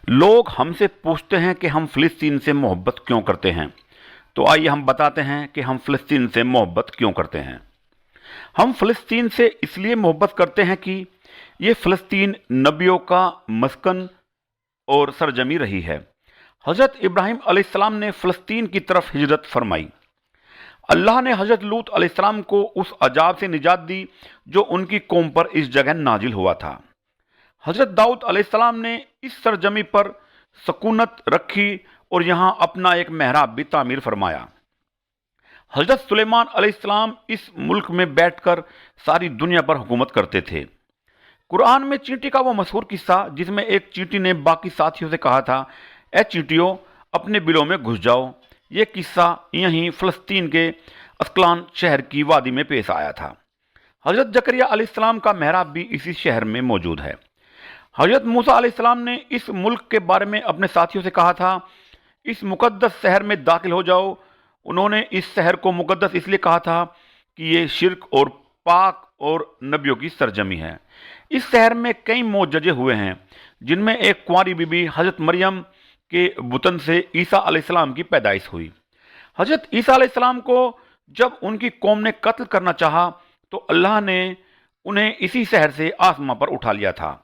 لوگ ہم سے پوچھتے ہیں کہ ہم فلسطین سے محبت کیوں کرتے ہیں، تو آئیے ہم بتاتے ہیں کہ ہم فلسطین سے محبت کیوں کرتے ہیں۔ ہم فلسطین سے اس لیے محبت کرتے ہیں کہ یہ فلسطین نبیوں کا مسکن اور سرزمین رہی ہے۔ حضرت ابراہیم علیہ السلام نے فلسطین کی طرف ہجرت فرمائی۔ اللہ نے حضرت لوط علیہ السلام کو اس عذاب سے نجات دی جو ان کی قوم پر اس جگہ نازل ہوا تھا۔ حضرت داؤد علیہ السلام نے اس سرزمین پر سکونت رکھی اور یہاں اپنا ایک محراب بھی تعمیر فرمایا۔ حضرت سلیمان علیہ السلام اس ملک میں بیٹھ کر ساری دنیا پر حکومت کرتے تھے۔ قرآن میں چینٹی کا وہ مشہور قصہ جس میں ایک چینٹی نے باقی ساتھیوں سے کہا تھا، اے چینٹیوں اپنے بلوں میں گھس جاؤ، یہ قصہ یہیں فلسطین کے اسکلان شہر کی وادی میں پیش آیا تھا۔ حضرت زکریا علیہ السلام کا محراب بھی اسی شہر میں موجود ہے۔ حضرت موسیٰ علیہ السلام نے اس ملک کے بارے میں اپنے ساتھیوں سے کہا تھا، اس مقدس شہر میں داخل ہو جاؤ۔ انہوں نے اس شہر کو مقدس اس لیے کہا تھا کہ یہ شرک اور پاک اور نبیوں کی سرزمین ہے۔ اس شہر میں کئی معجزے ہوئے ہیں، جن میں ایک کنواری بی بی حضرت مریم کے بطن سے عیسیٰ علیہ السلام کی پیدائش ہوئی۔ حضرت عیسیٰ علیہ السلام کو جب ان کی قوم نے قتل کرنا چاہا تو اللہ نے انہیں اسی شہر سے آسمان پر اٹھا لیا تھا۔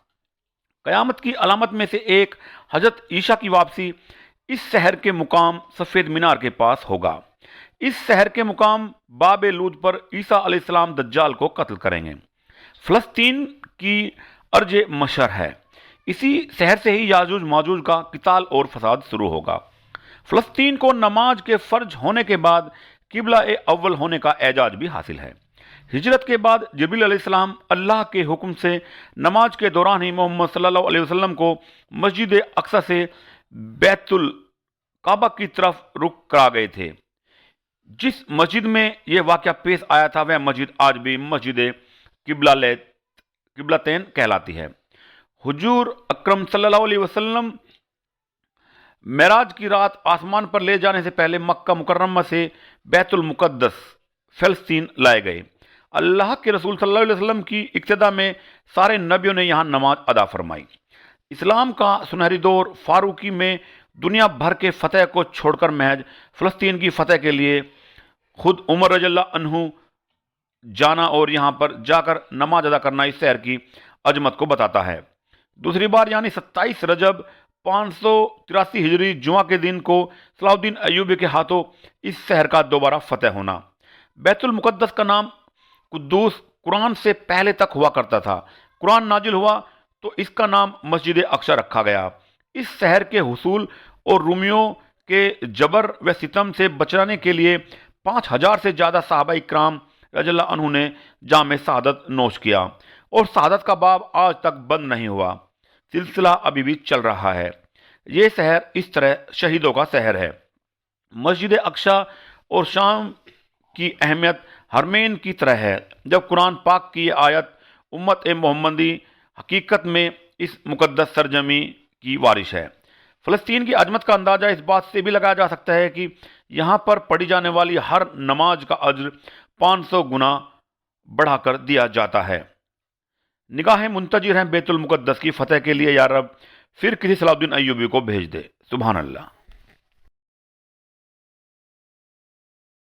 قیامت کی علامت میں سے ایک حضرت عیسیٰ کی واپسی اس شہر کے مقام سفید مینار کے پاس ہوگا۔ اس شہر کے مقام باب لود پر عیسیٰ علیہ السلام دجال کو قتل کریں گے۔ فلسطین کی ارض مشر ہے، اسی شہر سے ہی یاجوج ماجوج کا قتال اور فساد شروع ہوگا۔ فلسطین کو نماز کے فرض ہونے کے بعد قبلہ اول ہونے کا اعزاز بھی حاصل ہے۔ ہجرت کے بعد جبریل علیہ السلام اللہ کے حکم سے نماز کے دوران ہی محمد صلی اللہ علیہ وسلم کو مسجد اقصی سے بیت الکعبہ کی طرف رخ کرا گئے تھے۔ جس مسجد میں یہ واقعہ پیش آیا تھا وہ مسجد آج بھی مسجد قبلتین کہلاتی ہے۔ حضور اکرم صلی اللہ علیہ وسلم معراج کی رات آسمان پر لے جانے سے پہلے مکہ مکرمہ سے بیت المقدس فلسطین لائے گئے۔ اللہ کے رسول صلی اللہ علیہ وسلم کی اقتداء میں سارے نبیوں نے یہاں نماز ادا فرمائی۔ اسلام کا سنہری دور فاروقی میں دنیا بھر کے فتح کو چھوڑ کر محض فلسطین کی فتح کے لیے خود عمر رضی اللہ عنہ جانا اور یہاں پر جا کر نماز ادا کرنا اس شہر کی عظمت کو بتاتا ہے۔ دوسری بار یعنی 27 رجب 583 ہجری جمعہ کے دن کو صلاح الدین ایوبی کے ہاتھوں اس شہر کا دوبارہ فتح ہونا۔ بیت المقدس کا نام قدوس قرآن سے پہلے تک ہوا کرتا تھا۔ قرآن نازل ہوا تو اس کا نام مسجد اقصی رکھا گیا۔ اس شہر کے حصول اور رومیوں کے جبر و ستم سے بچانے کے لیے 5000 سے زیادہ صحابہ کرام رضی اللہ عنہ نے جام شہادت نوش کیا، اور شہادت کا باب آج تک بند نہیں ہوا، سلسلہ ابھی بھی چل رہا ہے۔ یہ شہر اس طرح شہیدوں کا شہر ہے۔ مسجد اقصی اور شام کی اہمیت حرمین کی طرح ہے۔ جب قرآن پاک کی یہ آیت امت محمدی حقیقت میں اس مقدس سرزمین کی وارث ہے۔ فلسطین کی عظمت کا اندازہ اس بات سے بھی لگایا جا سکتا ہے کہ یہاں پر پڑھی جانے والی ہر نماز کا اجر 500 گنا بڑھا کر دیا جاتا ہے۔ نگاہیں منتظر ہیں بیت المقدس کی فتح کے لیے، یا رب پھر کسی صلاح الدین ایوبی کو بھیج دے۔ سبحان اللہ۔